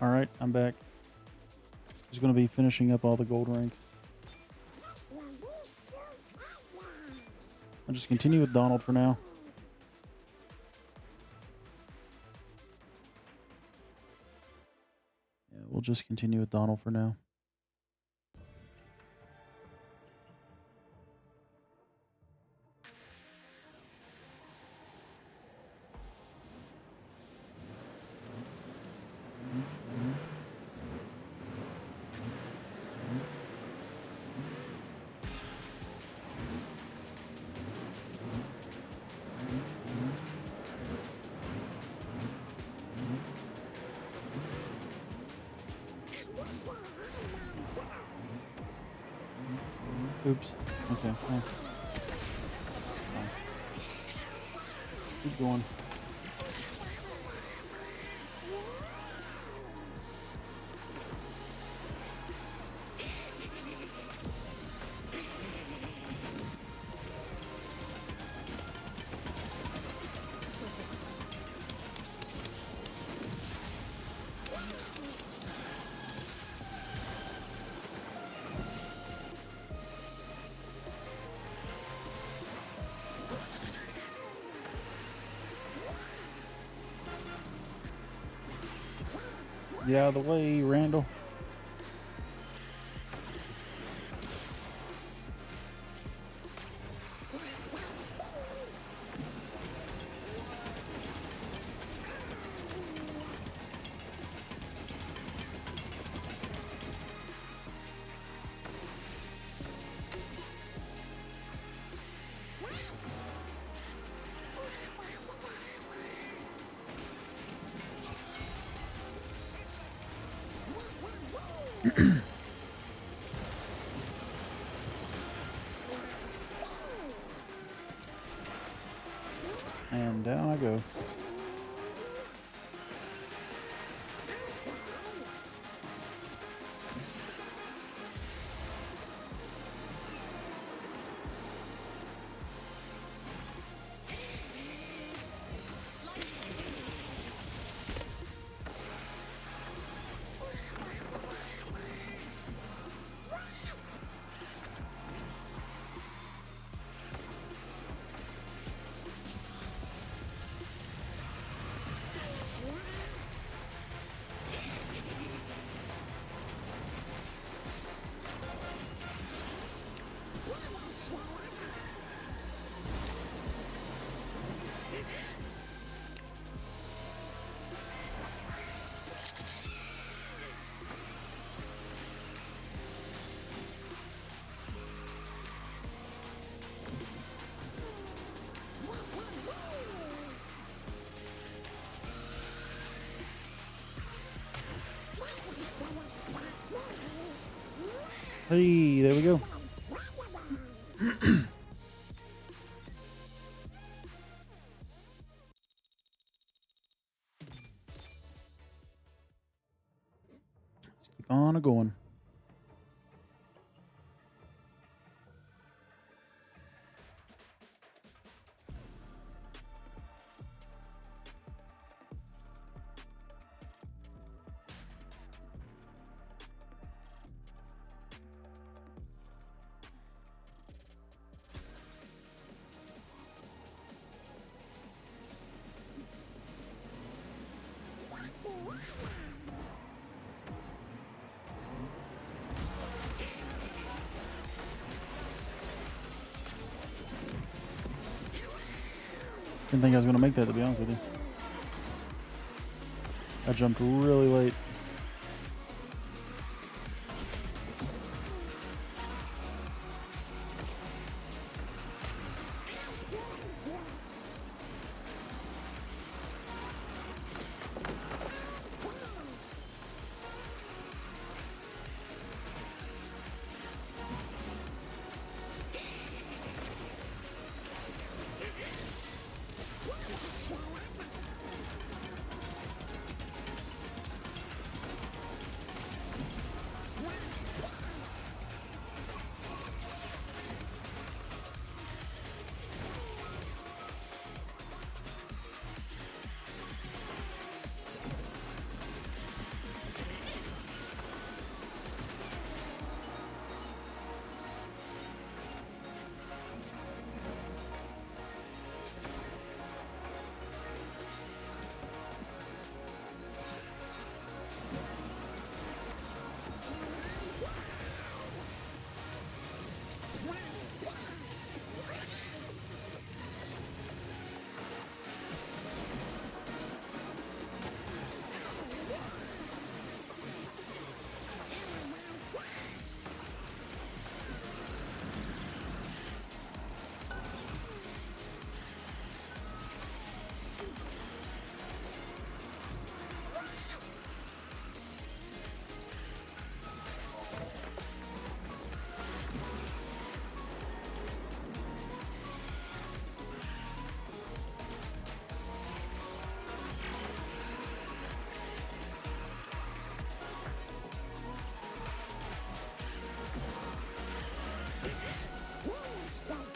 Alright, I'm back. Just going to be finishing up all the gold ranks. I'll just continue with Donald for now. Yeah, we'll just continue with Donald for now. Oops. Okay. Fine. Keep going. Get out of the way, Randall. And down I go. Hey, there we go. Let's keep on going. Didn't think I was going to make that, to be honest with you. I jumped really late.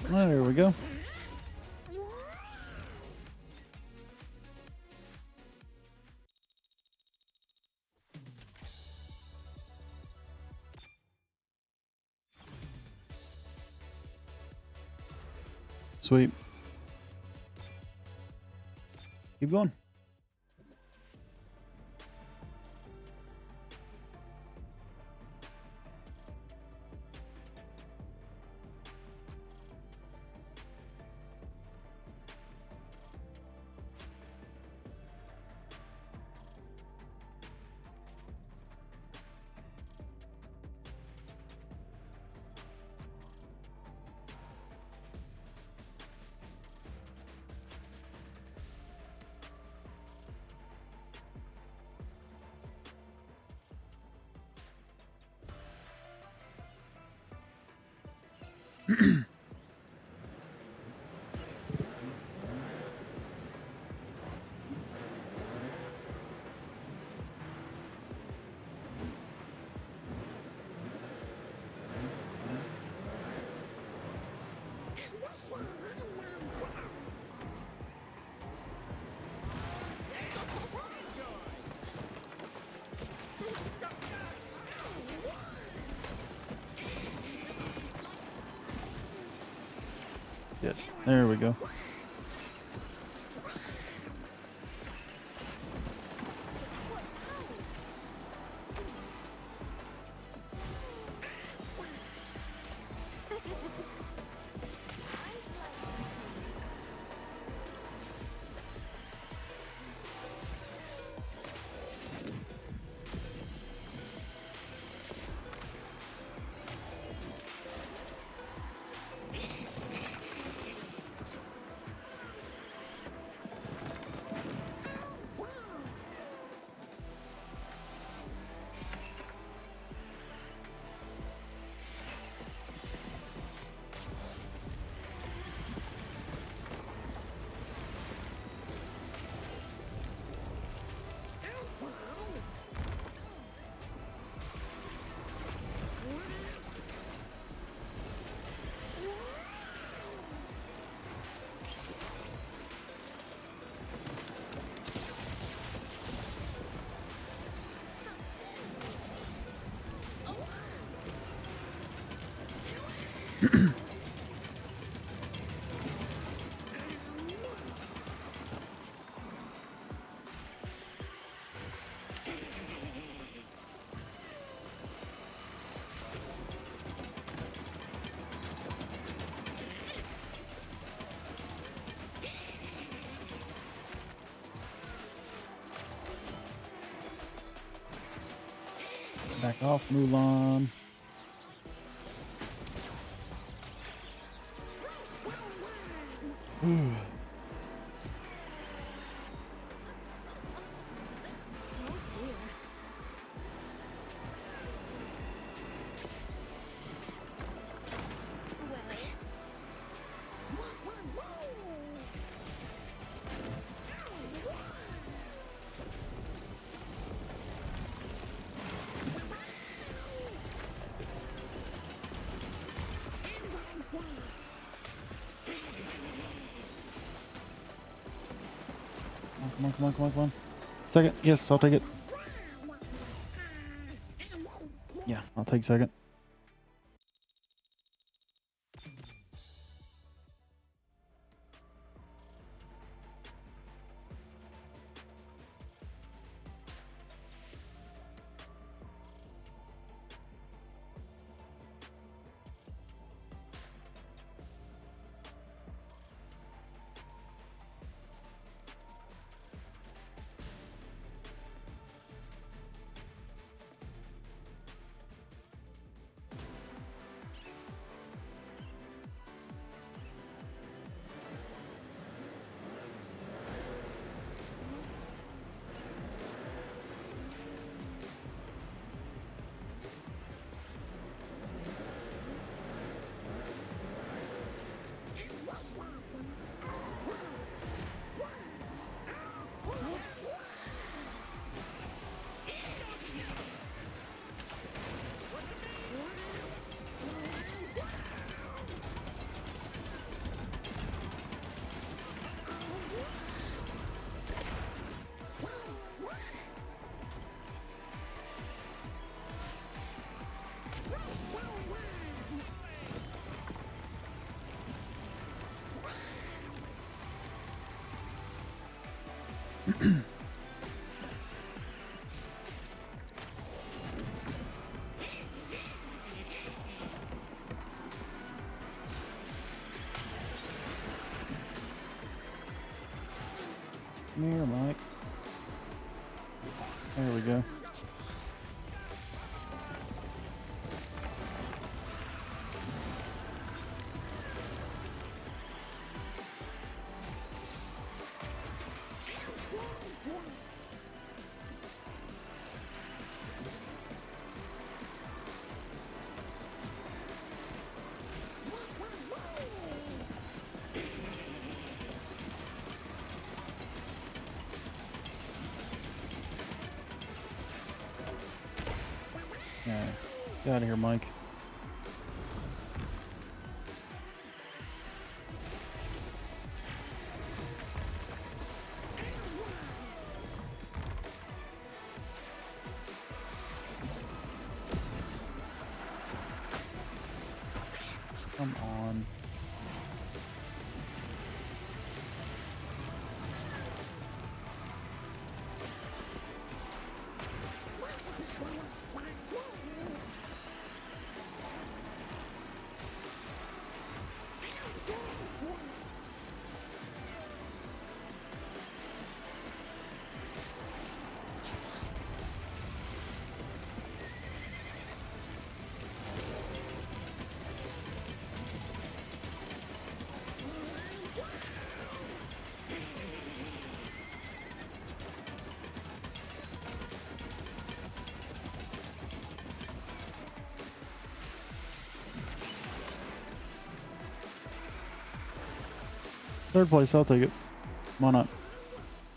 There we go. Sweet. Keep going. Good. There we go. Back off, Mulan. Ooh. Come on, come on, come on, come on. Second. Yes, I'll take it. Yeah, I'll take second. Come here, Mike. There we go. Yeah, get out of here, Mike. Come on. Third place, I'll take it. Why not?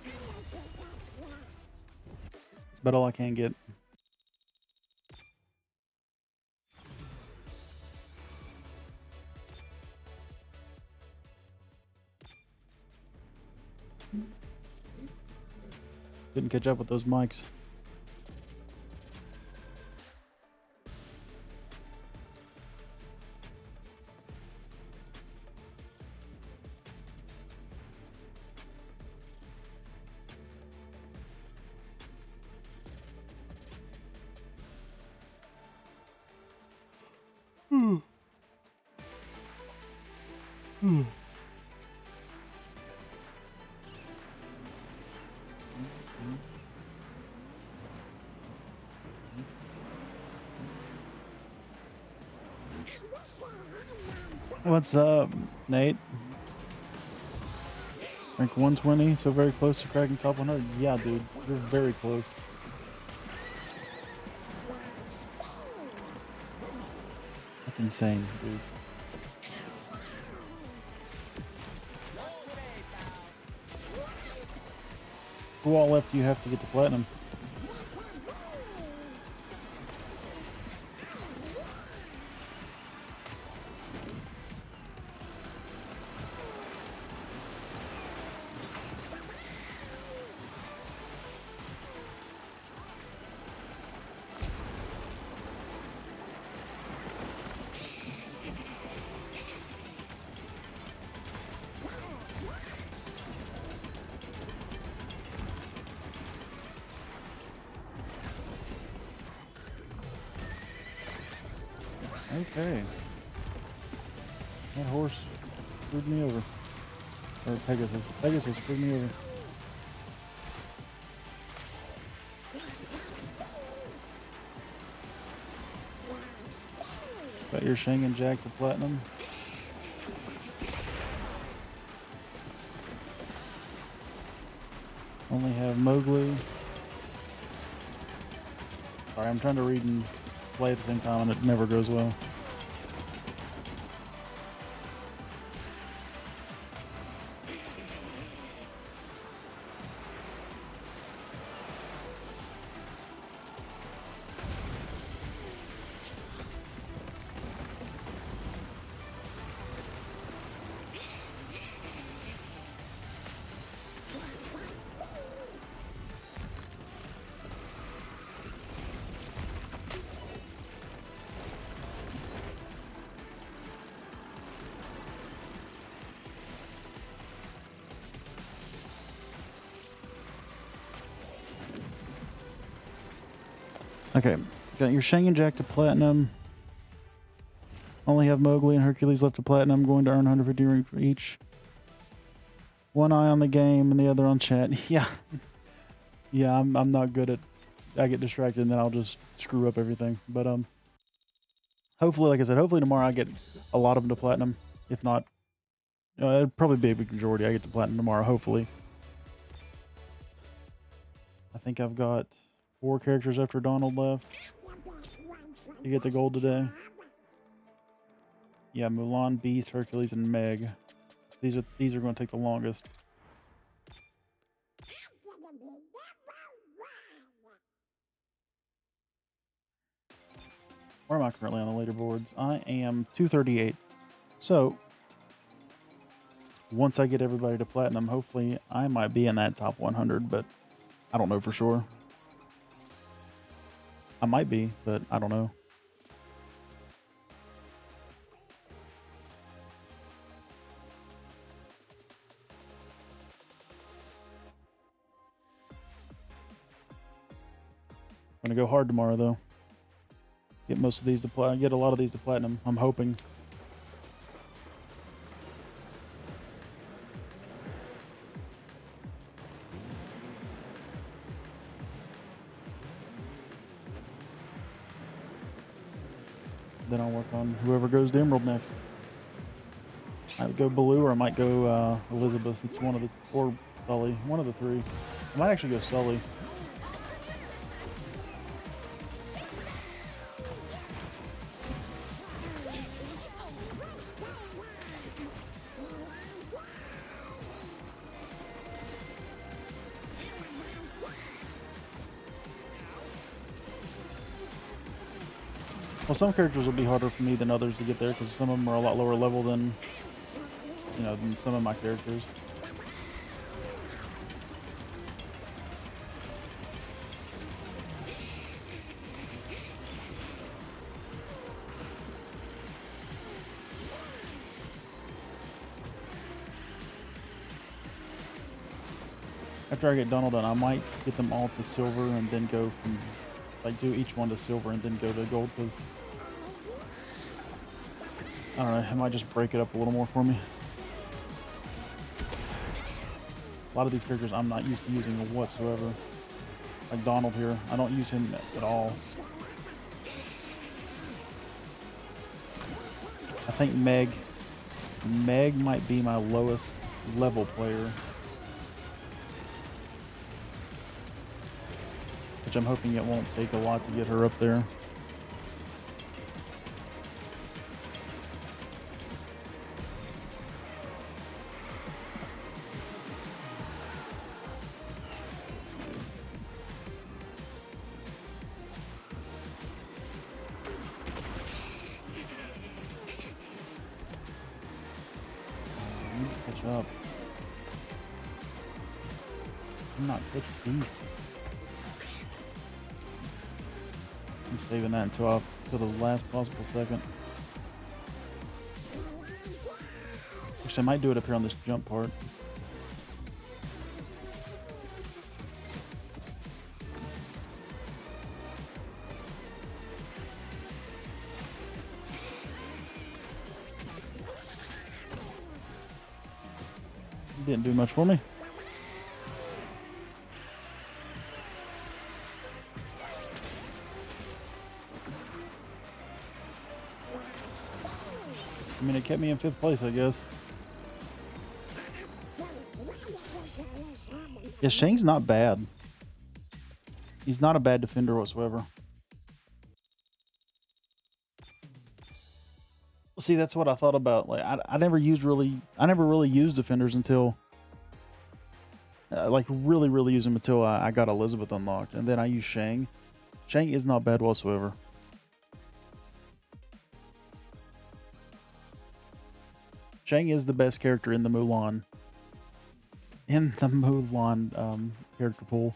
It's about all I can get. Didn't catch up with those mics. What's up, Nate? Rank 120, so very close to cracking top 100. Yeah, dude, you're very close. That's insane, dude. Who all left do you have to get to platinum? Okay. That horse screwed me over. Or Pegasus. Pegasus screwed me over. Got your Shangan Jack to platinum. Only have Mowgli. Sorry, I'm trying to read and play at the same time and it never goes well. Okay, got your Shang and Jack to platinum. Only have Mowgli and Hercules left to platinum. I'm going to earn 150 ring for each. One eye on the game and the other on chat. Yeah. Yeah, I'm not good at... I get distracted and then I'll just screw up everything. But hopefully, like I said, hopefully tomorrow I get a lot of them to platinum. If not, it'd probably be a big majority. I get to platinum tomorrow, hopefully. I think I've got 4 characters after Donald left to get the gold today. Yeah, Mulan, Beast, Hercules, and Meg. These are going to take the longest. Where am I currently on the leaderboards? I am 238. So once I get everybody to platinum, hopefully I might be in that top 100, but I don't know for sure. I might be, but I don't know. I'm gonna go hard tomorrow though. Get most of these to get a lot of these to platinum. I'm hoping. Then I'll work on whoever goes to Emerald next. I might go Blue or I might go Elizabeth. It's one of the, or Sully. One of the 3. I might actually go Sully. Well, some characters will be harder for me than others to get there because some of them are a lot lower level than, you know, than some of my characters. After I get Donald done, I might get them all to silver and then go from, like, do each one to silver and then go to gold, because I don't know, it might just break it up a little more for me. A lot of these characters I'm not used to using whatsoever. Like Donald here, I don't use him at all. I think Meg might be my lowest level player. Which I'm hoping it won't take a lot to get her up there. Catch up. I'm not catching these. I'm saving that until the last possible second. Actually, I might do it up here on this jump part. Didn't do much for me. I mean, it kept me in 5th place, I guess. Yeah, Shang's not bad. He's not a bad defender whatsoever. See, that's what I thought about. Like, I never really used defenders until, like, really use them until I got Elizabeth unlocked, and then I used Shang. Shang is not bad whatsoever. Shang is the best character in the Mulan. Character pool.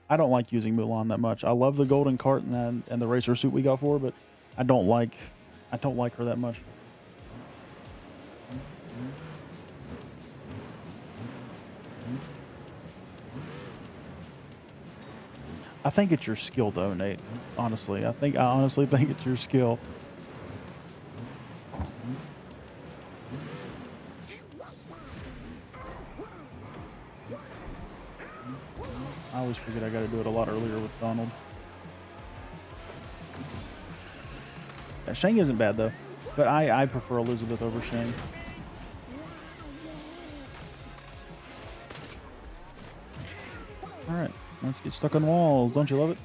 I don't like using Mulan that much. I love the golden cart and the racer suit we got for her, but I don't like her that much. I think it's your skill though, Nate. Honestly, I honestly think it's your skill. I always forget I got to do it a lot earlier with Donald. Yeah, Shang isn't bad though, but I prefer Elizabeth over Shang. All right, let's get stuck on walls. Don't you love it?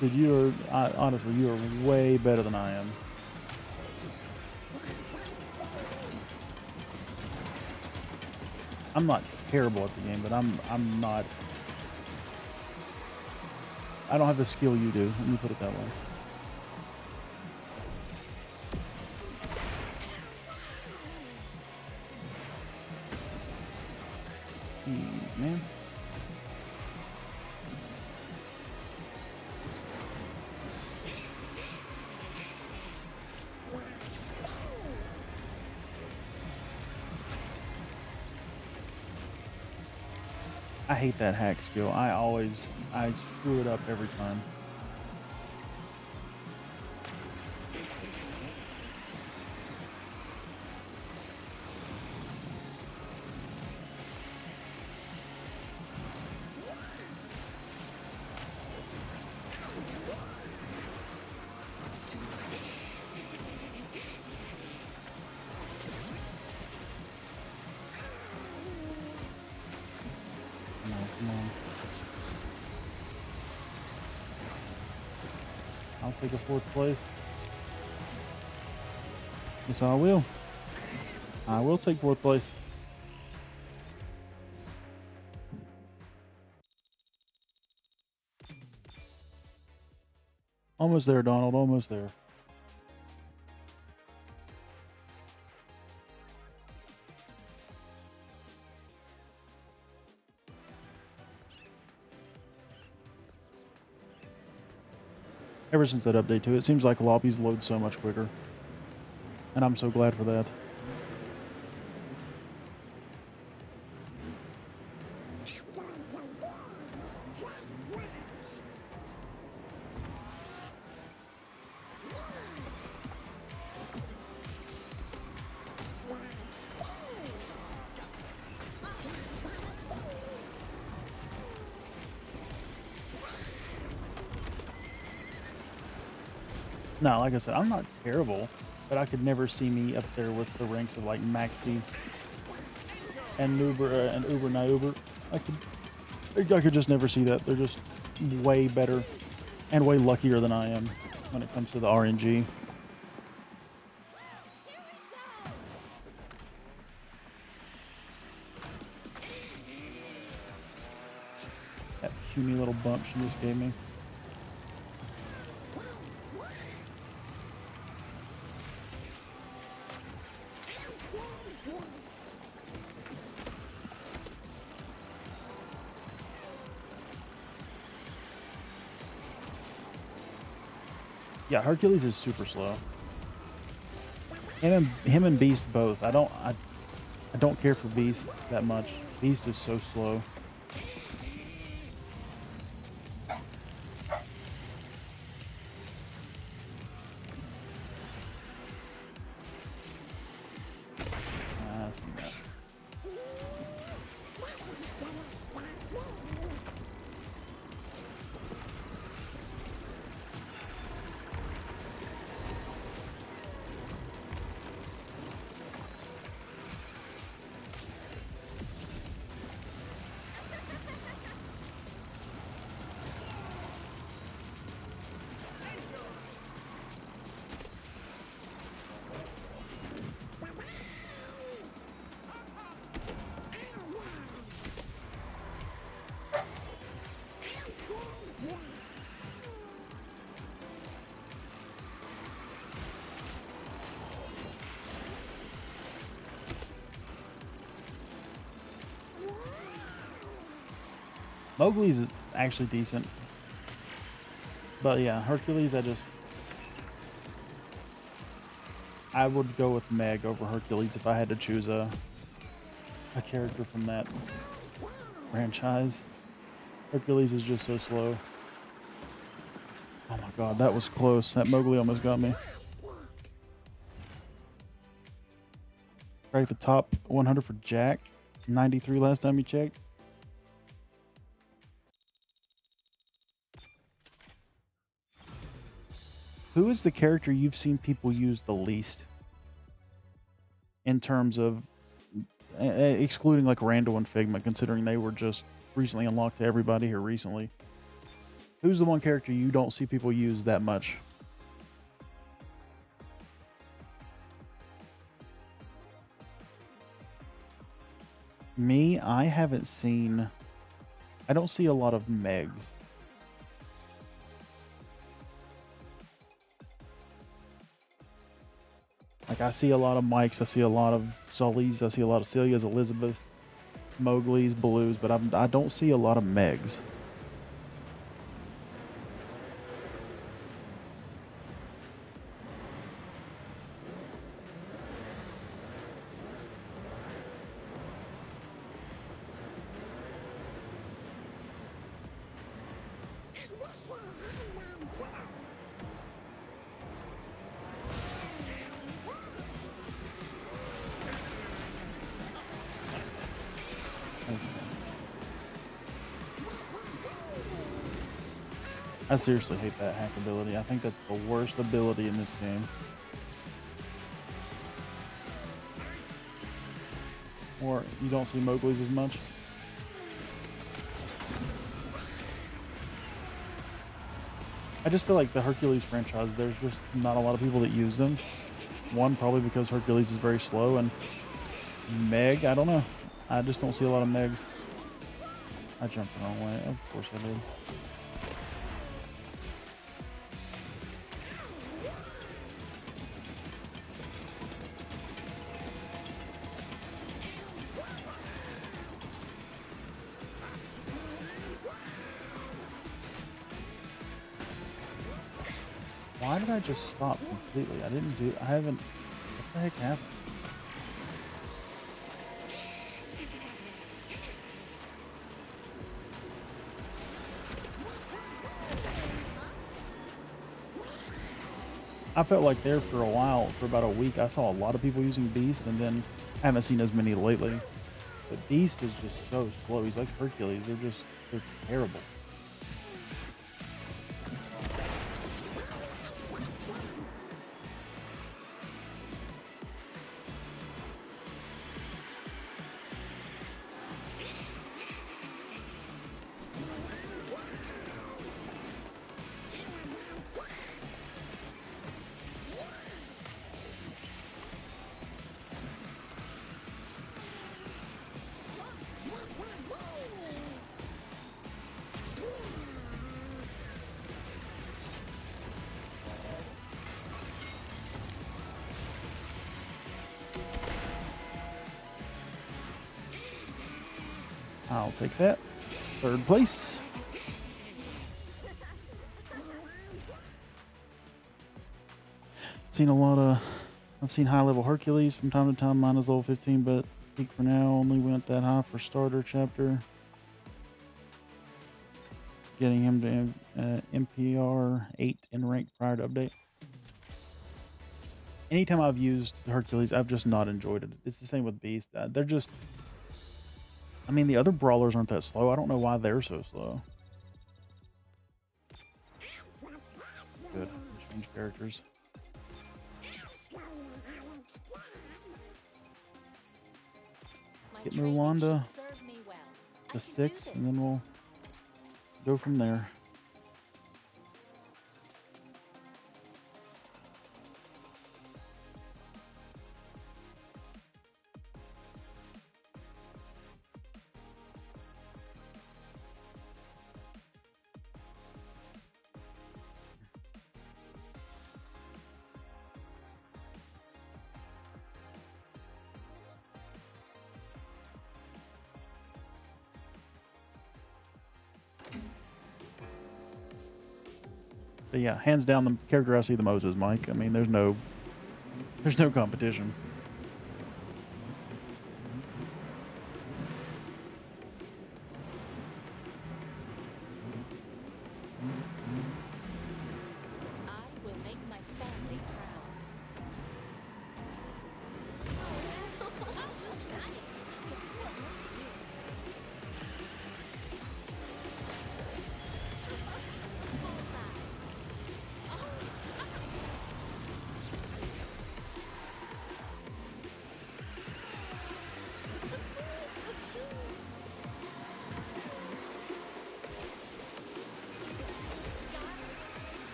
Dude, you are honestly, you are way better than I am. I'm not terrible at the game, but I'm not. I don't have the skill you do. Let me put it that way. Jeez, man. I hate that hack skill. I screw it up every time. Come on. I'll take a 4th place. Yes, I will. I will take 4th place. Almost there, Donald. Almost there. Ever since that update too, it seems like lobbies load so much quicker. And I'm so glad for that. No, like I said, I'm not terrible, but I could never see me up there with the ranks of like Maxi and Uber Nauber. I could just never see that. They're just way better and way luckier than I am when it comes to the RNG. That puny little bump she just gave me. Yeah, Hercules is super slow. Him and Beast both. I don't care for Beast that much. Beast is so slow. Mowgli's actually decent. But yeah, Hercules, I would go with Meg over Hercules if I had to choose a character from that franchise. Hercules is just so slow. Oh my god, that was close. That Mowgli almost got me. Cracked the top 100 for Jack. 93 last time you checked. Who is the character you've seen people use the least? In terms of excluding like Randall and Figment, considering they were just recently unlocked to everybody here recently. Who's the one character you don't see people use that much? Me, I haven't seen... I don't see a lot of Megs. Like, I see a lot of Mikes, I see a lot of Sullys, I see a lot of Celia's, Elizabeth, Mowgli's, Blues, but I don't see a lot of Megs. I seriously hate that hack ability. I think that's the worst ability in this game. Or you don't see Mowgli's as much. I just feel like the Hercules franchise, there's just not a lot of people that use them. One, probably because Hercules is very slow, and Meg, I don't know. I just don't see a lot of Megs. I jumped the wrong way. Of course I did. Why did I just stop completely? I haven't, what the heck happened? I felt like there for a while, for about a week, I saw a lot of people using Beast, and then I haven't seen as many lately. But Beast is just so slow. He's like Hercules. They're terrible. I'll take that. Third place. I've seen high level Hercules from time to time. Mine is level 15, but peak for now only went that high for starter chapter. Getting him to MPR 8 in rank prior to update. Anytime I've used Hercules, I've just not enjoyed it. It's the same with Beast. They're just... I mean, the other brawlers aren't that slow. I don't know why they're so slow. Good. Change characters. Get Mulanda to 6, and then we'll go from there. But yeah, hands down, the character I see the most is Mike. I mean, there's no competition. I will make my family proud.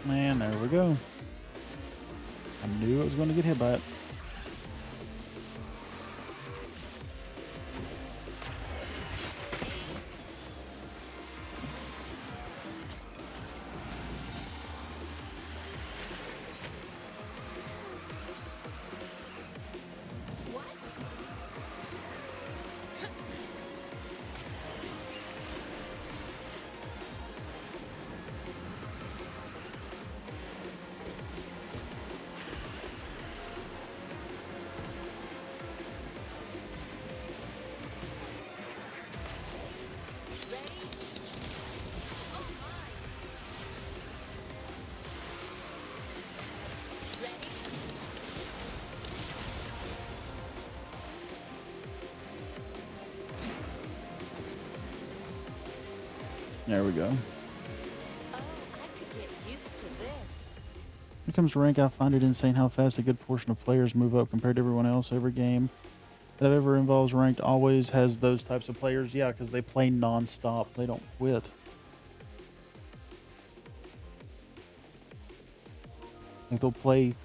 And there we go. I knew it was going to get hit by it. There we go. Oh, I could get used to this. When it comes to rank, I find it insane how fast a good portion of players move up compared to everyone else. Every game that ever involves ranked always has those types of players. Yeah, because they play non-stop. They don't quit. Like they'll play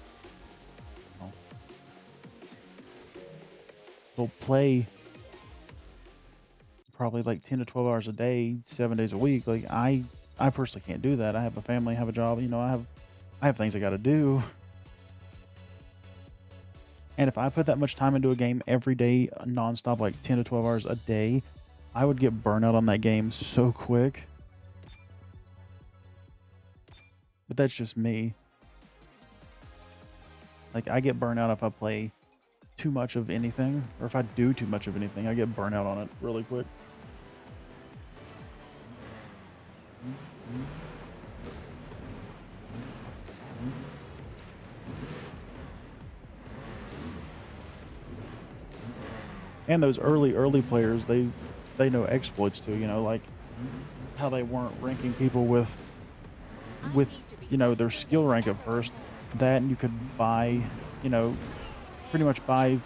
probably like 10 to 12 hours a day, 7 days a week. Like I personally can't do that. I have a family, I have a job, you know, I have things I got to do. And if I put that much time into a game every day, nonstop, like 10 to 12 hours a day, I would get burnout on that game so quick. But that's just me. Like I get burnout if I play too much of anything, or if I do too much of anything, I get burnout on it really quick. And those early players, they know exploits too, you know, like how they weren't ranking people with you know, their skill rank at first. That, and you could buy, you know, pretty much buy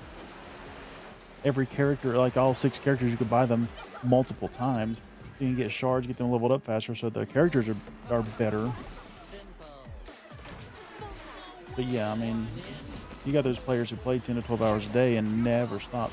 every character, like all 6 characters, you could buy them multiple times. You can get shards, get them leveled up faster, so the characters are better. But yeah, I mean, you got those players who play 10 to 12 hours a day and never stop.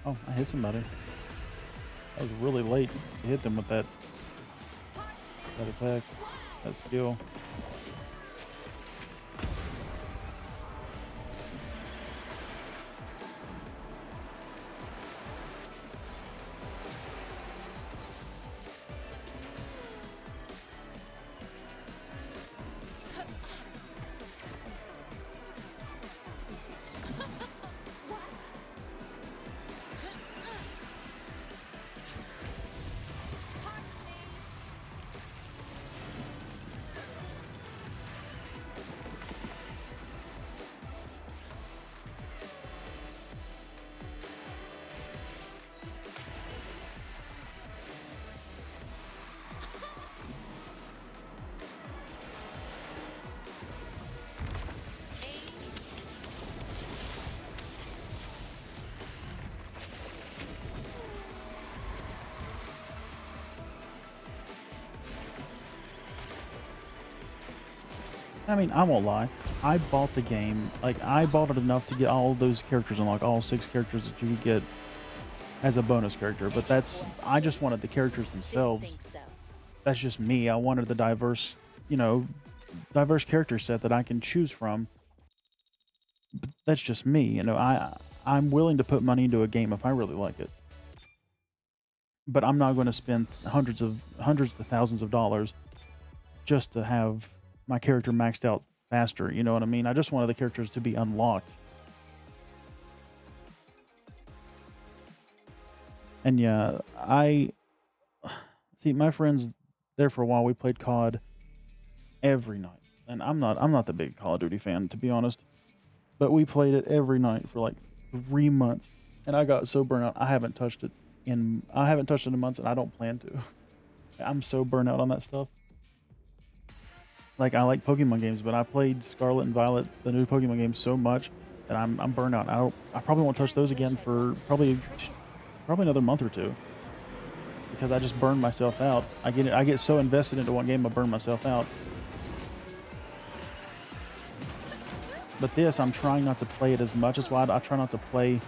Oh, I hit somebody. I was really late to hit them with that attack, that skill. I mean, I won't lie. I bought the game. Like, I bought it enough to get all those characters unlocked, all 6 characters that you could get as a bonus character. But that's, I just wanted the characters Didn't themselves. think so. That's just me. I wanted the diverse, you know, diverse character set that I can choose from. But that's just me. You know, I'm willing to put money into a game if I really like it. But I'm not going to spend hundreds to thousands of dollars just to have my character maxed out faster. You know what I mean? I just wanted the characters to be unlocked. And yeah, I see my friends there for a while. We played COD every night, and I'm not the big Call of Duty fan, to be honest. But we played it every night for like 3 months, and I got so burnt out. I haven't touched it in months, and I don't plan to. I'm so burnt out on that stuff. Like, I like Pokemon games, but I played Scarlet and Violet, the new Pokemon games, so much that I'm burnt out. I probably won't touch those again for probably another month or two, because I just burned myself out. I get so invested into one game, I burn myself out. But this, I'm trying not to play it as much as why I try not to play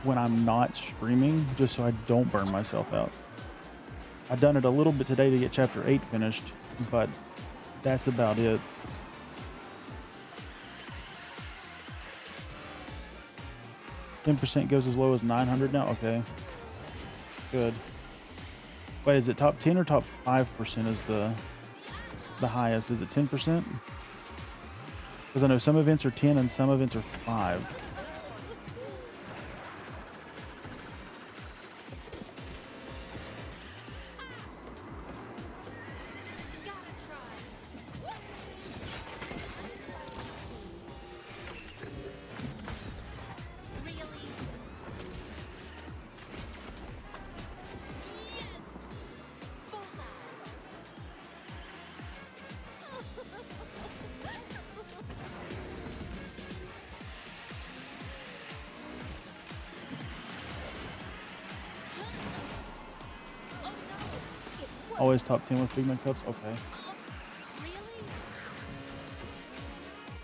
when I'm not streaming, just so I don't burn myself out. I've done it a little bit today to get Chapter 8 finished, but that's about it. %goes as low as 900 now? Okay. Good. Wait, is it top 10 or top 5% is the highest? Is it 10%? Because I know some events are 10 and some events are 5. Always top 10 with Figment Cups? Okay.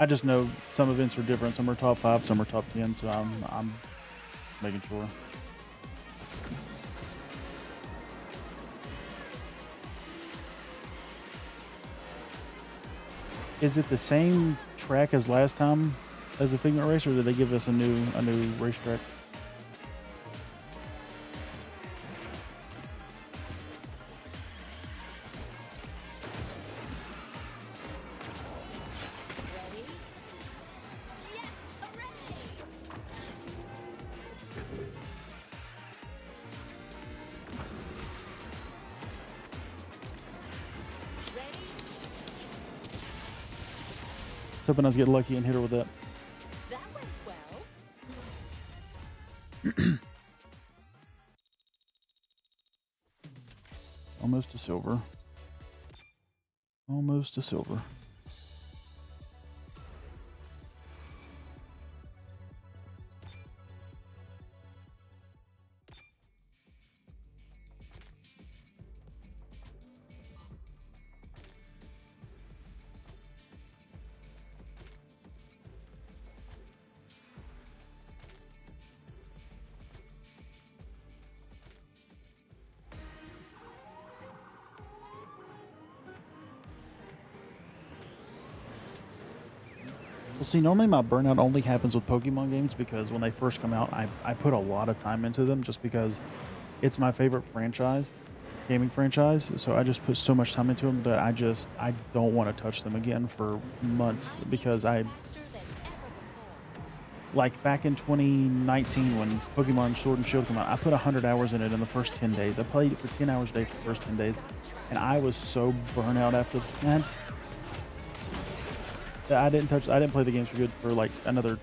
I just know some events are different. Some are top 5, some are top 10, so I'm making sure. Is it the same track as last time as the Figment race, or did they give us a new racetrack? Hoping I was getting lucky and hit her with that. That went well. Almost to silver. Almost to silver. Well, see, normally my burnout only happens with Pokemon games because when they first come out, I put a lot of time into them just because it's my favorite franchise, gaming franchise. So I just put so much time into them that I don't want to touch them again for months because Faster than ever before. like back in 2019 when Pokemon Sword and Shield came out, I put 100 hours in it in the first 10 days. I played it for 10 hours a day for the first 10 days, and I was so burnt out after that. I didn't play the games for good for like probably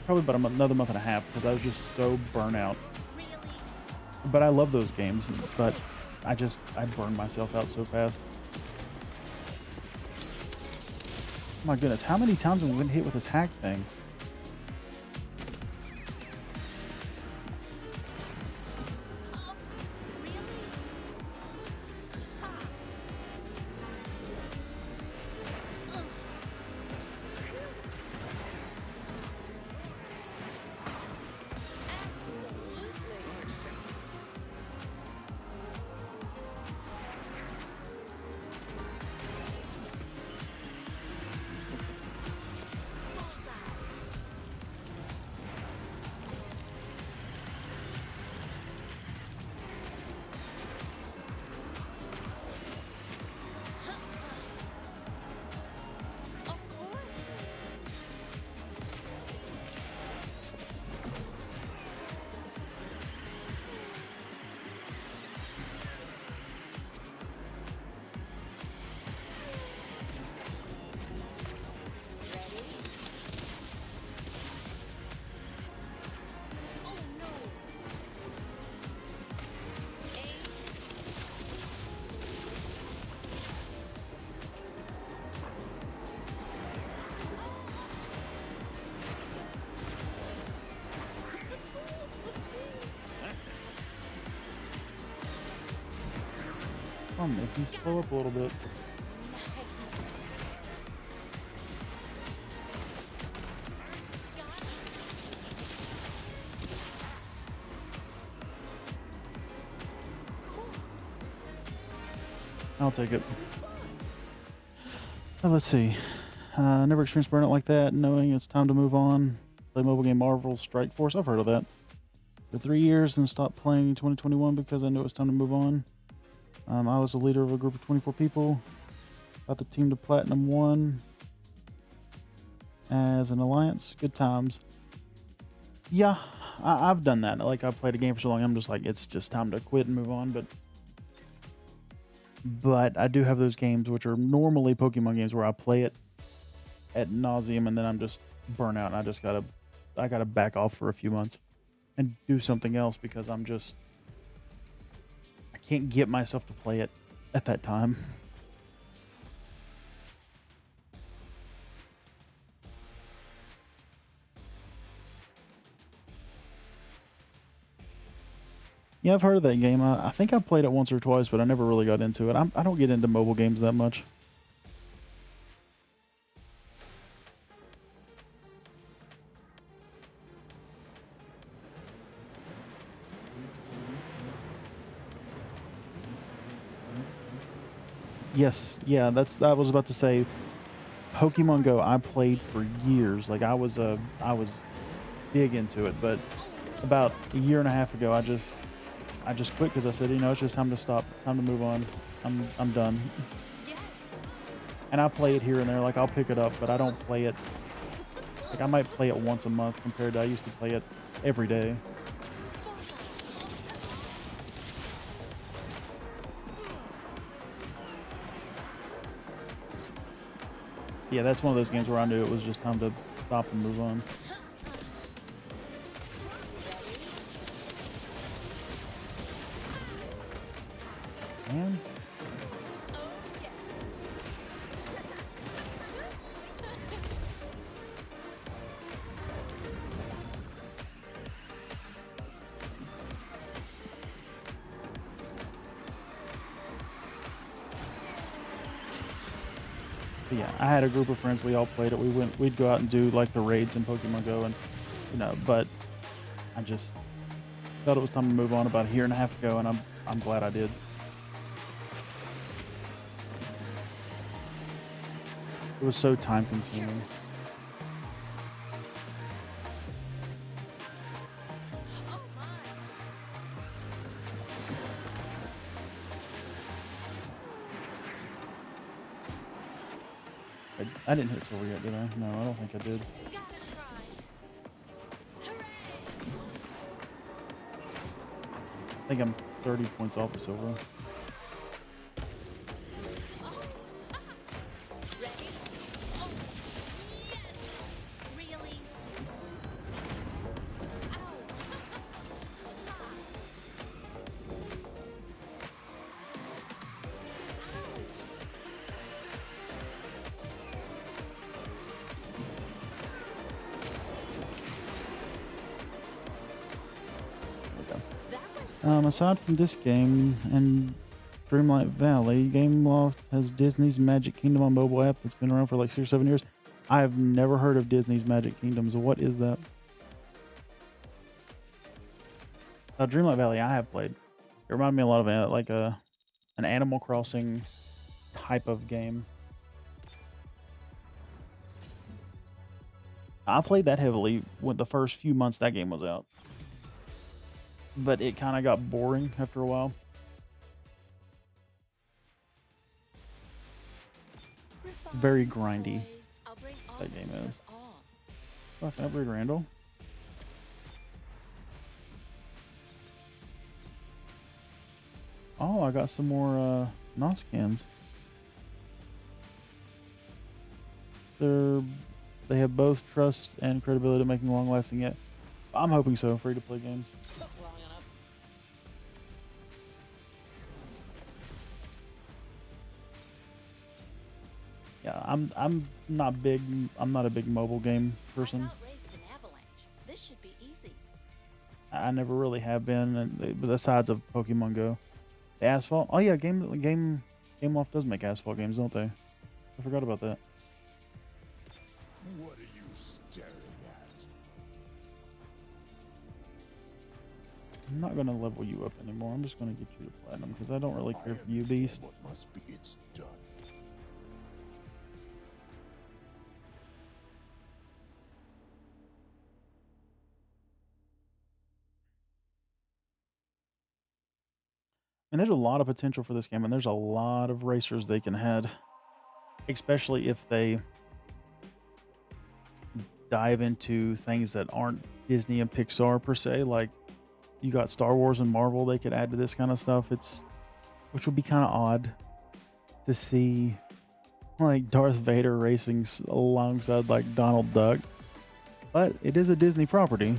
about another month and a half because I was just so burnt out. Really? But I love those games, but I burned myself out so fast. Oh my goodness, how many times have we been hit with this hack thing? Really? Come on, Mickey, slow up a little bit. I'll take it. Let's see. Never experienced burnout like that, knowing it's time to move on. Play mobile game Marvel Strike Force. I've heard of that. For 3 years, then stopped playing in 2021 because I knew it was time to move on. I was the leader of a group of 24 people. Got the team to Platinum 1 as an alliance. Good times. Yeah, I've done that. Like, I've played a game for so long, I'm just like, it's just time to quit and move on. But I do have those games which are normally Pokemon games where I play it at nauseum and then I'm just burnt out and I gotta back off for a few months and do something else because I can't get myself to play it at that time. Yeah, I've heard of that game. I think I played it once or twice, but I never really got into it. I don't get into mobile games that much. Yes, yeah, I was about to say Pokemon Go I played for years. Like I was big into it, but about a year and a half ago I just quit because I said, you know, it's just time to stop, time to move on. I'm done. And I play it here and there, like I'll pick it up, but I don't play it. Like I might play it once a month compared to I used to play it every day. Yeah, that's one of those games where I knew it was just time to stop and move on. Man. But yeah, I had a group of friends. We all played it. We'd go out and do like the raids in Pokemon Go, and you know. But I just thought it was time to move on about a year and a half ago, and I'm glad I did. It was so time consuming. I didn't hit silver yet, did I? No, I don't think I did. I think I'm 30 points off of silver. Aside from this game and Dreamlight Valley, Gameloft has Disney's Magic Kingdom on mobile app that's been around for like 6 or 7 years. I've never heard of Disney's Magic Kingdoms. What is that? Dreamlight Valley I have played. It reminded me a lot of an Animal Crossing type of game. I played that heavily when the first few months that game was out. But it kind of got boring after a while. Very grindy, that game is. Oh, can I breed Randall? Oh, I got some more NOS cans. They have both trust and credibility to making long-lasting yet. I'm hoping so. Free-to-play games. Yeah, I'm not a big mobile game person. This should be easy. I never really have been, besides of Pokemon Go. The asphalt. Oh yeah, Game Loft does make asphalt games, don't they? I forgot about that. What are you staring at? I'm not gonna level you up anymore. I'm just gonna get you to platinum because I don't really care for you, understand beast. what must be. It's done. And there's a lot of potential for this game, and there's a lot of racers they can head, especially if they dive into things that aren't Disney and Pixar per se. Like you got Star Wars and Marvel, they could add to this kind of stuff. Which would be kind of odd to see, like Darth Vader racing alongside like Donald Duck, but it is a Disney property.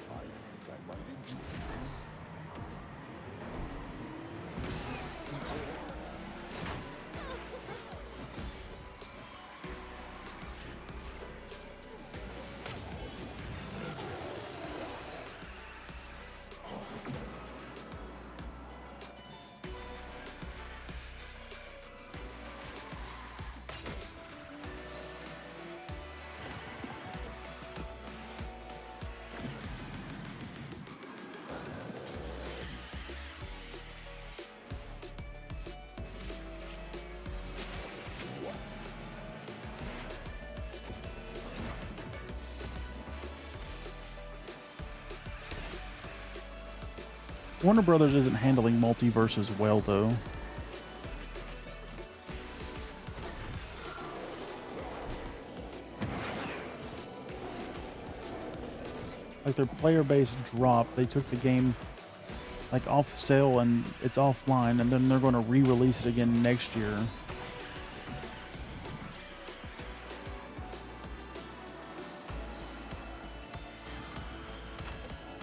I think I might enjoy this. Warner Brothers isn't handling multiverses well, though. Like their player base dropped. They took the game like off sale and it's offline, and then they're going to re-release it again next year.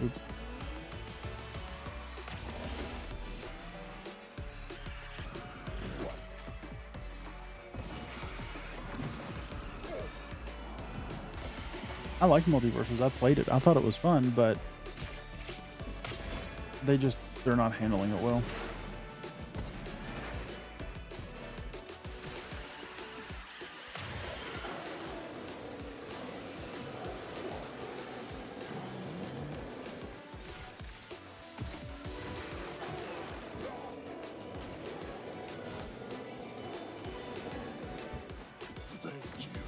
Oops. I like multiverses. I played it. I thought it was fun, but they're not handling it well. Thank you.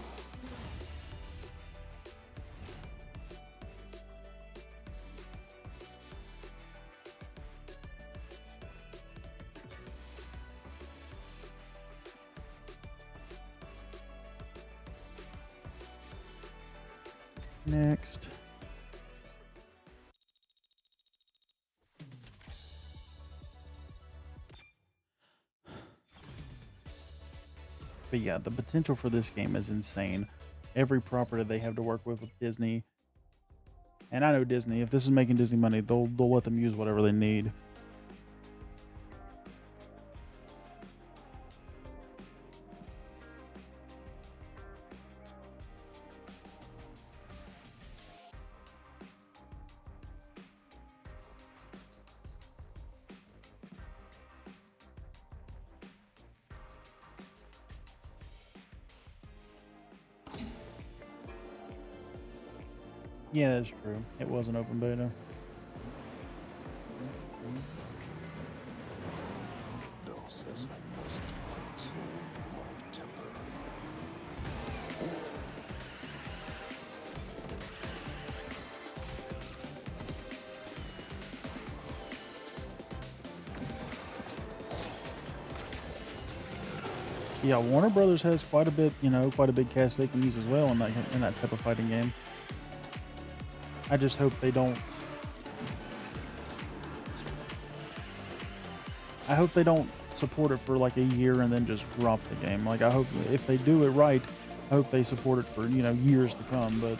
Next. But yeah, the potential for this game is insane. Every property they have to work with Disney. And I know Disney, if this is making Disney money, they'll let them use whatever they need. Yeah, that's true. It was an open beta. Bill says I must control my temper. Yeah, Warner Brothers has quite a bit, quite a big cast they can use as well in that type of fighting game. I just hope they don't. I hope they don't support it for like a year and then just drop the game. Like I hope if they do it right, I hope they support it for years to come. But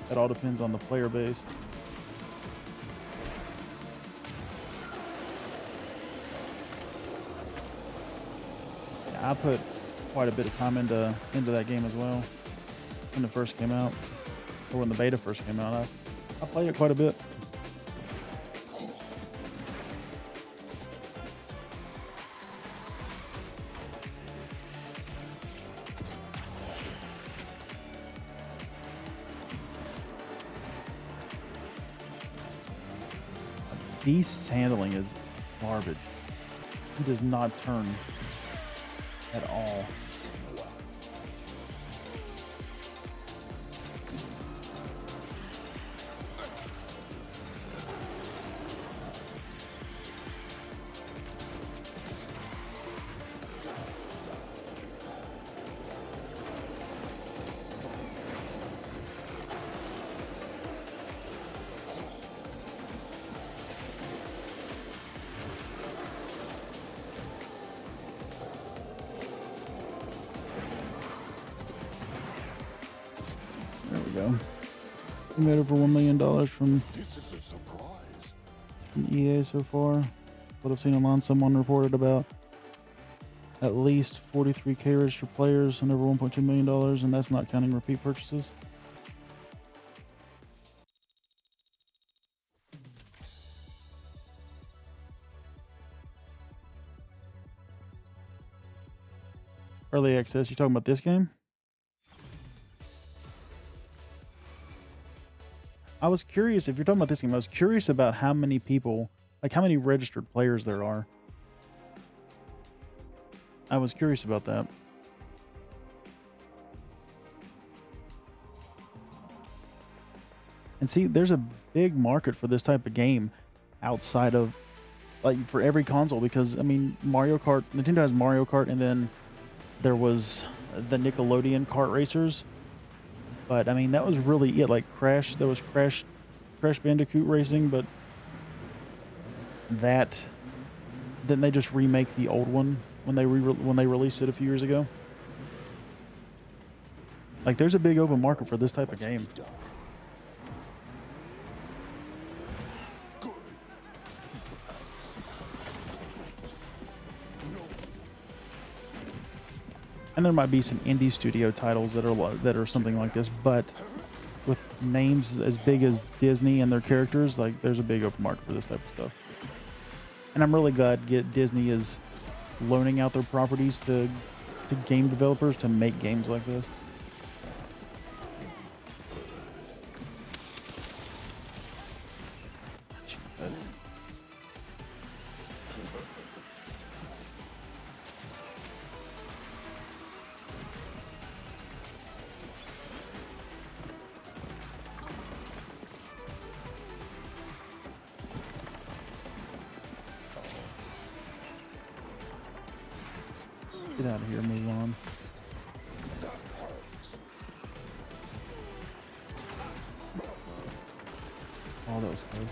It all depends on the player base. Yeah, I put quite a bit of time into that game as well when it first came out, or when the beta first came out. I played it quite a bit. Beast's handling is garbage. He does not turn at all. There we go. We made over $1 million from This is a surprise. EA so far. What I've seen online, someone reported about at least 43K registered players and over $1.2 million, and that's not counting repeat purchases. Early access, you talking about this game? I was curious, if you're talking about this game, I was curious about how many people, like how many registered players there are. I was curious about that. And see, there's a big market for this type of game outside of, like, for every console, because, I mean, Mario Kart, Nintendo has Mario Kart, and then there was the Nickelodeon kart racers. But I mean, that was really it. Like Crash, there was Crash Bandicoot Racing, but that then they just remake the old one when they released it a few years ago. Like, there's a big open market for this type of game. And there might be some indie studio titles that are something like this, but with names as big as Disney and their characters, like, there's a big open market for this type of stuff. And I'm really glad Disney is loaning out their properties to game developers to make games like this. Jesus. Get out of here, move on. Oh, that was close.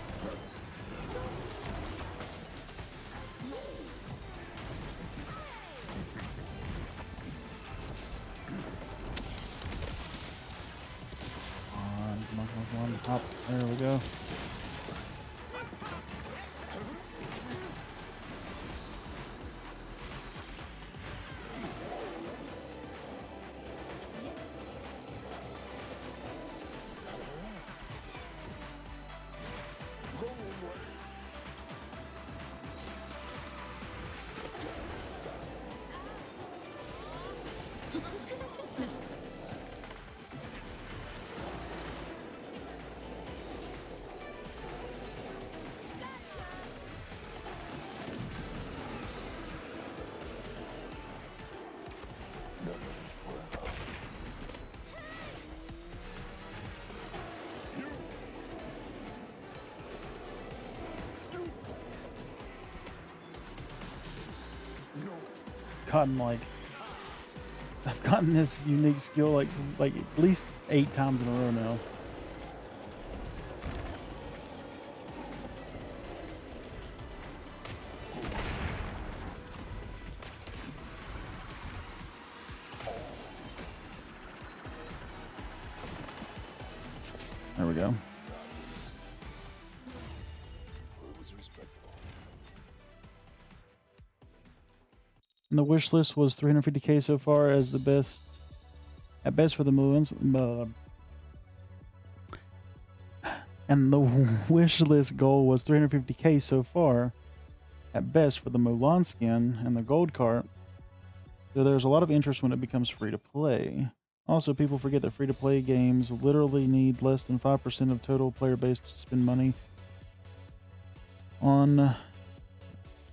Come on, top. There we go. I've gotten this unique skill like at least 8 times in a row now. There we go. It was respectful. And the wish list was 350k so far as the best, at best for the Moons. And the wish list goal was 350k so far, at best for the Mulan skin and the gold cart. So there's a lot of interest when it becomes free to play. Also, people forget that free to play games literally need less than 5% of total player base to spend money on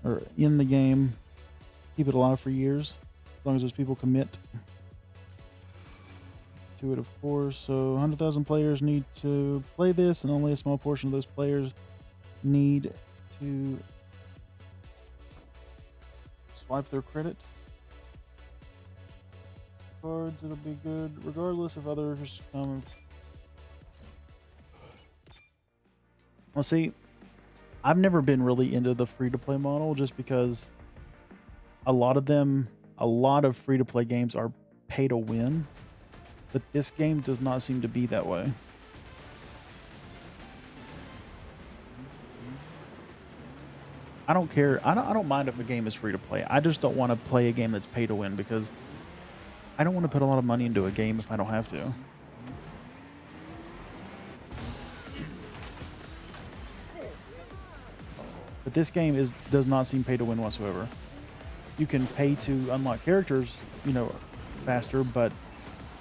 or in the game. Keep it alive for years, as long as those people commit to it, of course. So 100,000 players need to play this, and only a small portion of those players need to swipe their credit cards. It'll be good regardless if others come. Well, see, I've never been really into the free-to-play model just because a lot of free-to-play games are pay to win, but this game does not seem to be that way. I don't care. I don't mind if a game is free to play. I just don't want to play a game that's pay to win because I don't want to put a lot of money into a game if I don't have to. But this game does not seem pay to win whatsoever. You can pay to unlock characters, you know, faster, but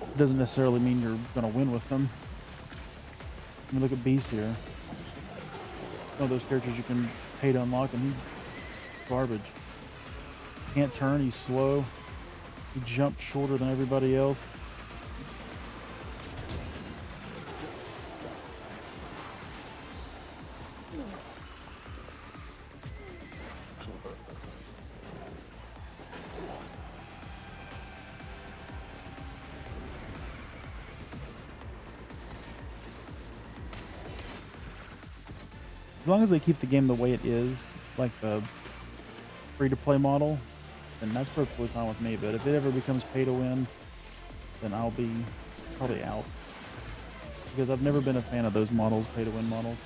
it doesn't necessarily mean you're going to win with them. I mean, look at Beast here. One of those characters you can pay to unlock, and he's garbage. Can't turn, he's slow. He jumps shorter than everybody else. As long as they keep the game the way it is, like the free-to-play model, then that's perfectly fine with me. But if it ever becomes pay-to-win, then I'll be probably out. Because I've never been a fan of those models, pay-to-win models.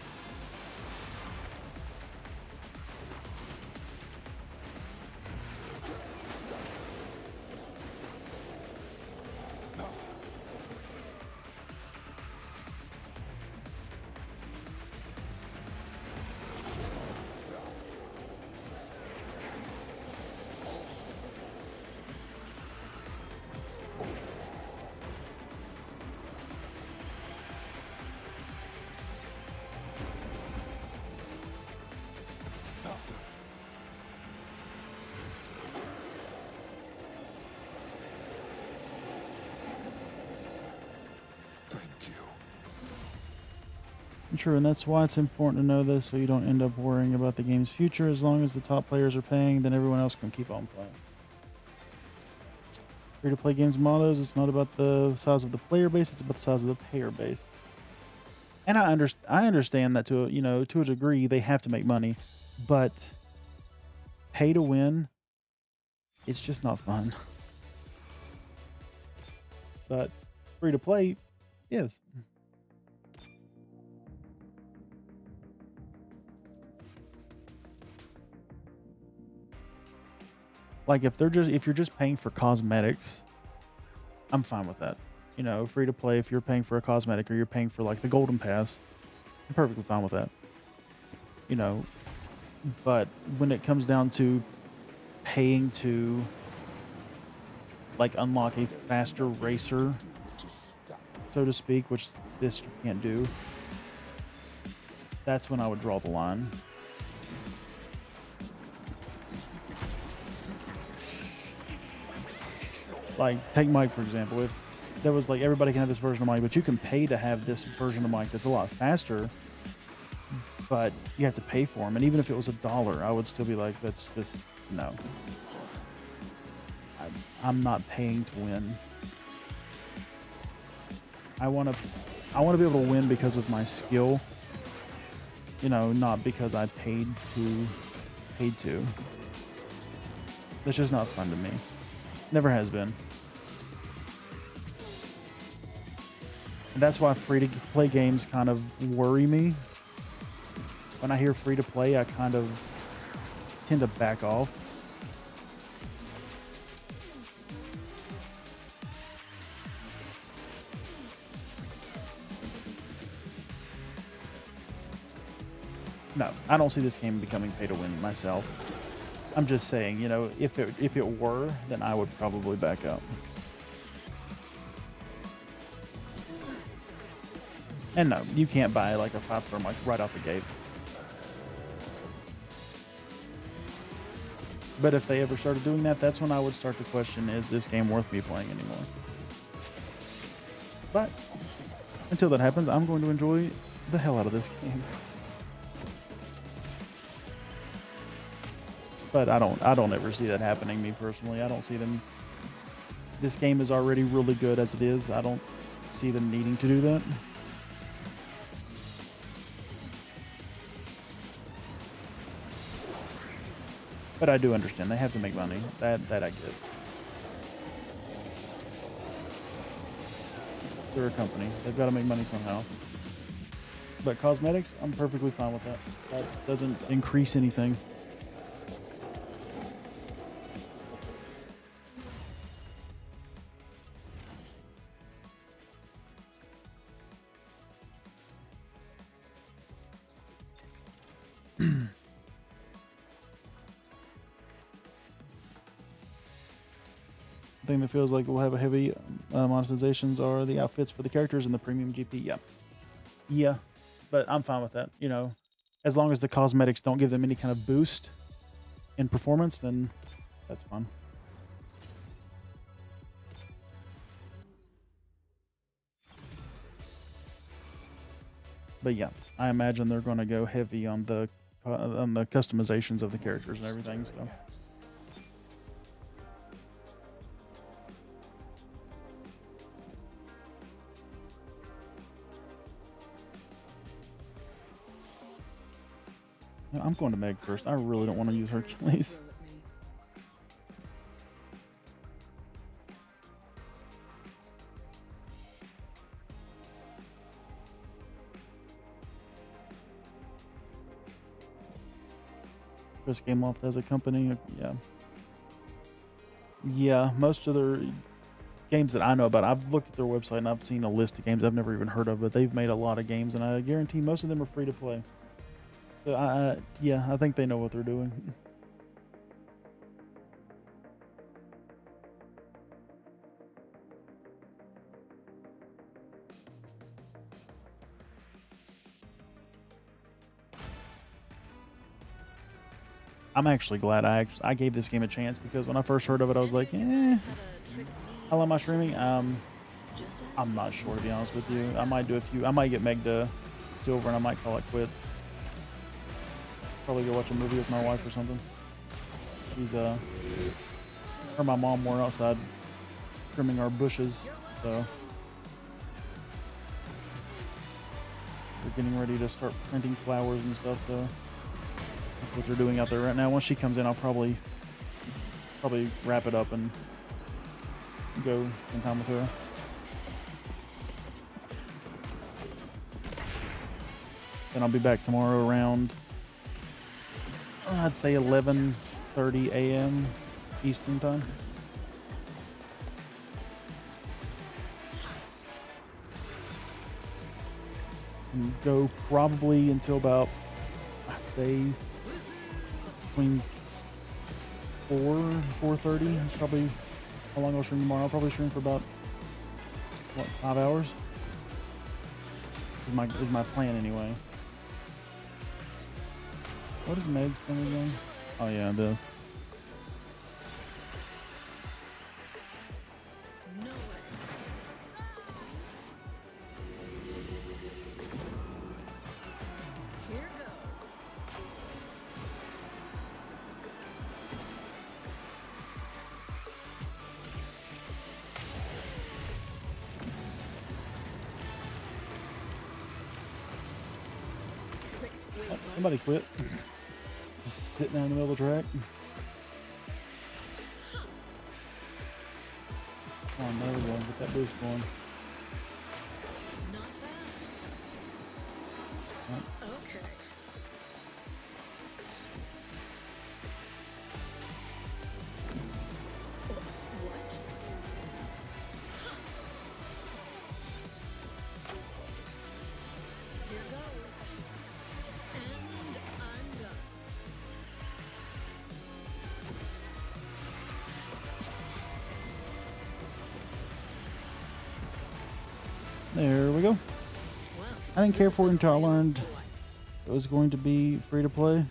True, and that's why it's important to know this so you don't end up worrying about the game's future. As long as the top players are paying, then everyone else can keep on playing. Free-to-play games mottos, it's not about the size of the player base, it's about the size of the payer base. And I understand that to a degree they have to make money, but pay to win, it's just not fun. But free-to-play is. Like if you're just paying for cosmetics, I'm fine with that. You know, free to play, if you're paying for a cosmetic or you're paying for like the golden pass, I'm perfectly fine with that. You know, but when it comes down to paying to like unlock a faster racer, so to speak, which this you can't do, that's when I would draw the line. Like, take Mike, for example. If there was like, everybody can have this version of Mike, but you can pay to have this version of Mike that's a lot faster, but you have to pay for them. And even if it was $1, I would still be like, that's just, no. I'm not paying to win. I want to be able to win because of my skill, you know, not because I paid to. That's just not fun to me. Never has been. And that's why free-to-play games kind of worry me. When I hear free-to-play, I kind of tend to back off. No, I don't see this game becoming pay to win myself. I'm just saying, you know, if it were, then I would probably back up. And no, you can't buy like a 5-star like right out the gate. But if they ever started doing that, that's when I would start to question, is this game worth me playing anymore? But until that happens, I'm going to enjoy the hell out of this game. But I don't ever see that happening, me personally. I don't see them. This game is already really good as it is. I don't see them needing to do that. But I do understand they have to make money. That I get. They're a company. They've got to make money somehow. But cosmetics, I'm perfectly fine with that. That doesn't increase anything. Thing that feels like we'll have a heavy monetizations are the outfits for the characters and the premium GP. Yeah, but I'm fine with that. You know, as long as the cosmetics don't give them any kind of boost in performance, then that's fine. But yeah, I imagine they're going to go heavy on the customizations of the characters and everything. So. I'm going to Meg first. I really don't want to use Hercules. Chris Gameloft as a company, yeah. Yeah, most of their games that I know about, I've looked at their website and I've seen a list of games I've never even heard of, but they've made a lot of games, and I guarantee most of them are free to play. So yeah, I think they know what they're doing. I'm actually glad I gave this game a chance, because when I first heard of it, I was like, how long am I streaming? I'm not sure, to be honest with you. I might do a few. I might get Meg to silver and I might call it quits. Probably go watch a movie with my wife or something. She's her and my mom were outside trimming our bushes, so we're getting ready to start planting flowers and stuff. So that's what they're doing out there right now. Once she comes in, I'll probably wrap it up and go spend time with her. Then I'll be back tomorrow around, I'd say 11:30 a.m. Eastern time. And go probably until about, I'd say, between 4 and 4:30. That's probably how long I'll stream tomorrow. I'll probably stream for about, what, 5 hours? Is my plan anyway. What is Meg's thing again? Oh yeah, it does. Oh, somebody quit. Just sitting there in the middle of the track. Come on, there we go. Get that boost going. Okay. What? Here goes. And I'm done. There we go. Well, I didn't care for it until I learned slice. it was going to be free to play.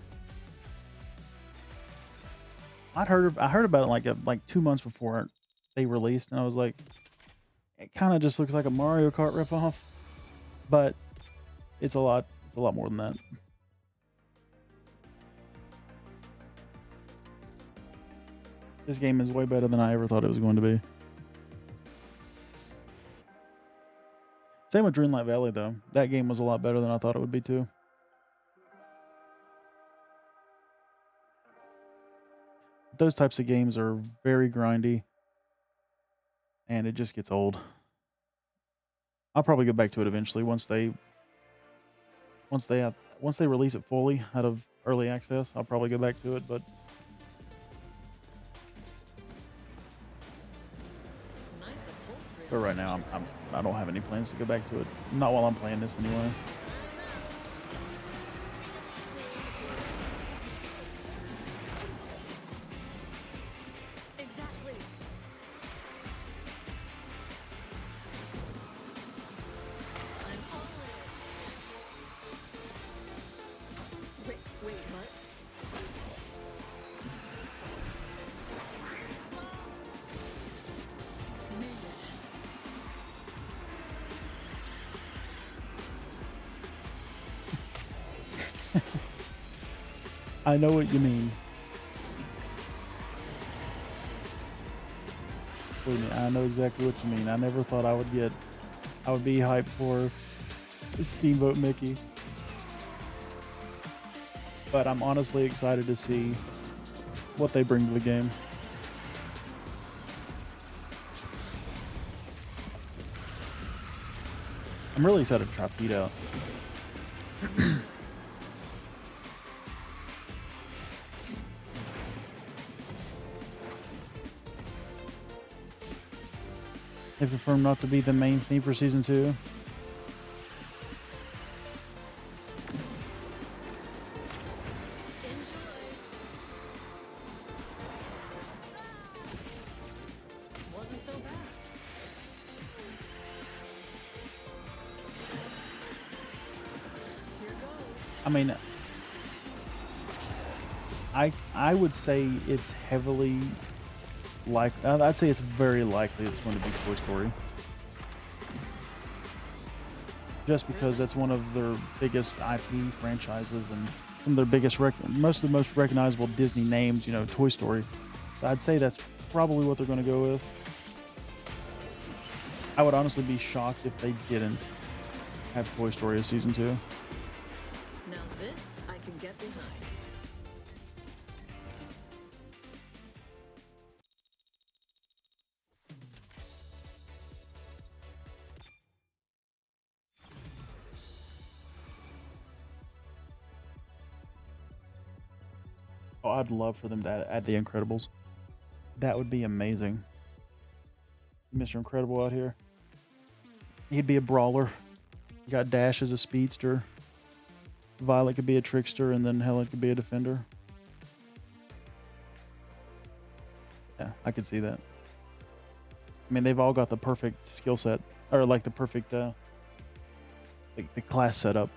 I heard about it like 2 months before they released, and I was like, it kind of just looks like a Mario Kart ripoff, but it's a lot more than that. This game is way better than I ever thought it was going to be. Same with Dreamlight Valley though. That game was a lot better than I thought it would be too. Those types of games are very grindy, and it just gets old. I'll probably go back to it eventually once they release it fully out of early access. I'll probably go back to it, but Nice upholstery. for right now, I don't have any plans to go back to it. Not while I'm playing this anyway. Exactly. I'm all in. Wait, what? I know what you mean. Believe me, I know exactly what you mean. I never thought I would be hyped for Steamboat Mickey. But I'm honestly excited to see what they bring to the game. I'm really excited to try Pete out. They've confirmed not to be the main theme for season 2. Wasn't so bad. Here goes. I mean, I would say it's heavily I'd say it's very likely it's going to be Toy Story. Just because that's one of their biggest IP franchises and some of their biggest, most of the most recognizable Disney names, you know, Toy Story. So I'd say that's probably what they're going to go with. I would honestly be shocked if they didn't have Toy Story as season 2. Now this I can get behind. Oh, I'd love for them to add The Incredibles. That would be amazing. Mr. Incredible out here. He'd be a brawler. You got Dash as a speedster. Violet could be a trickster, and then Helen could be a defender. Yeah, I could see that. I mean, they've all got the perfect skill set, or like the perfect the class setup.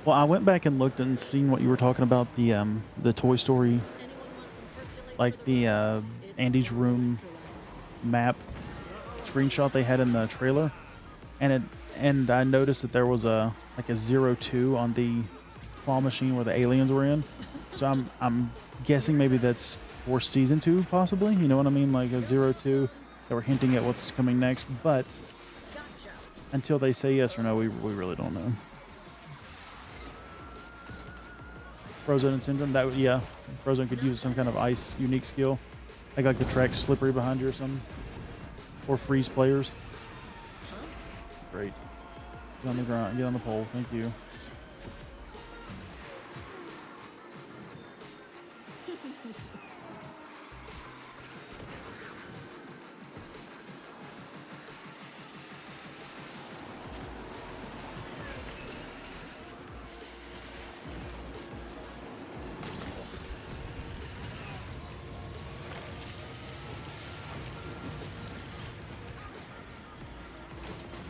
Well, I went back and looked and seen what you were talking about, the Toy Story, Anyone want some percolated like the It's Andy's room electrolytes. map screenshot they had in the trailer, and I noticed that there was a 02 on the claw machine where the aliens were in. So I'm guessing maybe that's for season 2, possibly. You know what I mean? Like a 0-2 that we're hinting at what's coming next. But until they say yes or no, we really don't know. Frozone and Syndrome, that would, yeah. Frozone could use some kind of ice unique skill. Like the track slippery behind you or something. Or freeze players. Great. Get on the ground, get on the pole, thank you.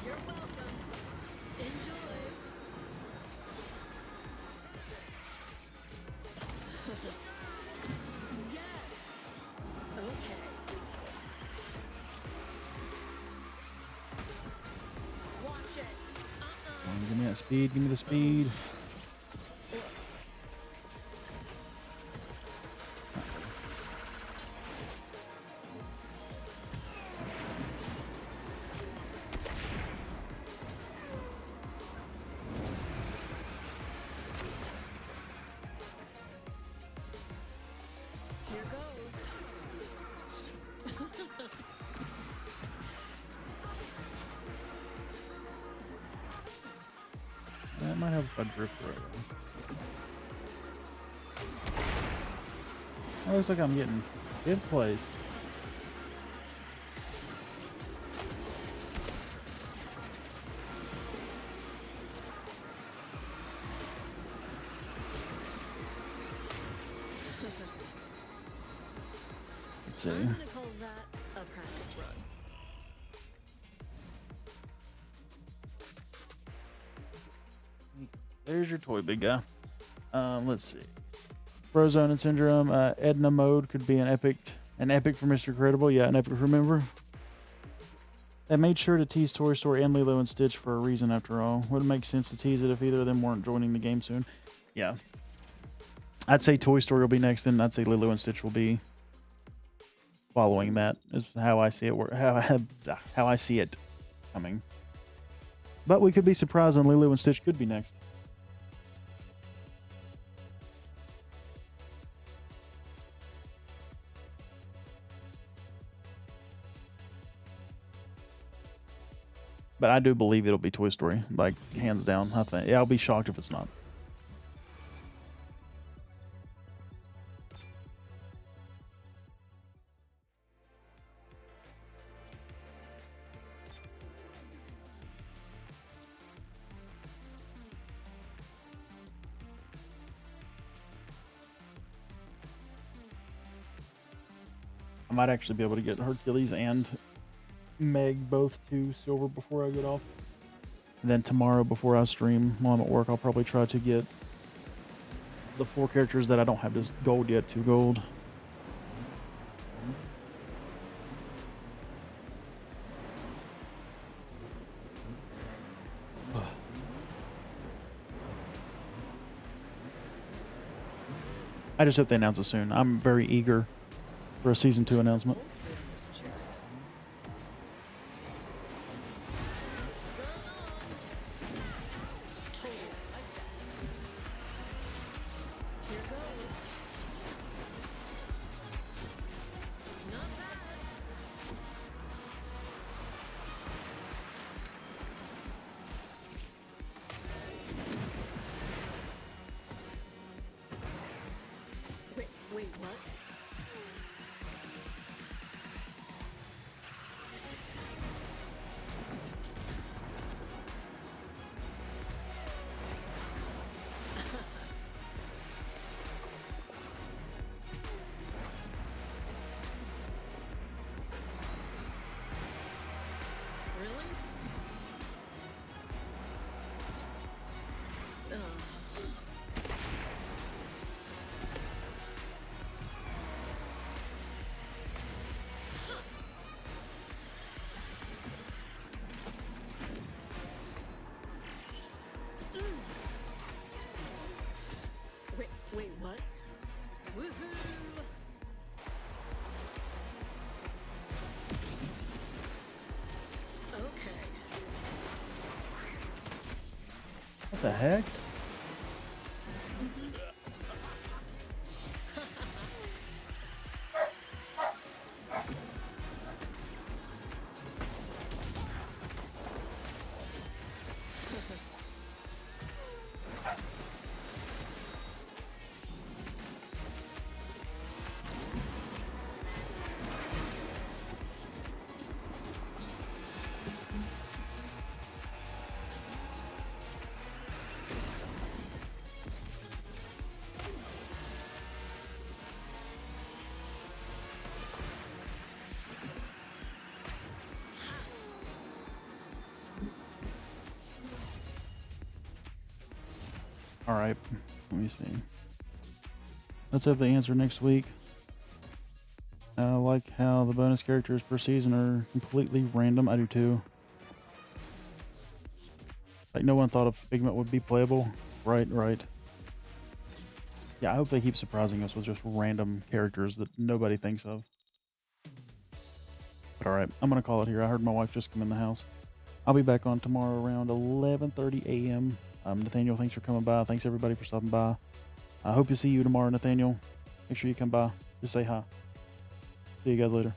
You're welcome. Enjoy. Yes. Okay. Watch it. Come on, give me that speed, give me the speed. Here goes. That might have a drift right. It looks like I'm getting 5th place. Let's see. I'm gonna call that a practice run. There's your toy, big guy. Let's see. Frozone and Syndrome. Edna mode could be an epic for Mr. Credible. Yeah, an epic. Remember? They made sure to tease Toy Story and Lilo and Stitch for a reason, after all. Wouldn't make sense to tease it if either of them weren't joining the game soon. Yeah. I'd say Toy Story will be next, and I'd say Lilo and Stitch will be following that. Is how I see it. How I see it coming. But we could be surprised, and Lilo and Stitch could be next. But I do believe it'll be Toy Story, like hands down. I think. Yeah, I'll be shocked if it's not. I might actually be able to get Hercules and Meg both to silver before I get off. And then tomorrow before I stream while I'm at work, I'll probably try to get the 4 characters that I don't have this gold yet to gold. I just hope they announce it soon. I'm very eager for a season 2 announcement. Here goes. Not bad. Wait, what? The heck? All right, let me see. Let's have the answer next week. I like how the bonus characters per season are completely random. I do too. Like, no one thought a Figment would be playable. Right, right. Yeah, I hope they keep surprising us with just random characters that nobody thinks of. But alright, I'm going to call it here. I heard my wife just come in the house. I'll be back on tomorrow around 11:30 a.m. Nathaniel, thanks for coming by. Thanks everybody for stopping by. I hope to see you tomorrow, Nathaniel. Make sure you come by. Just say hi. See you guys later.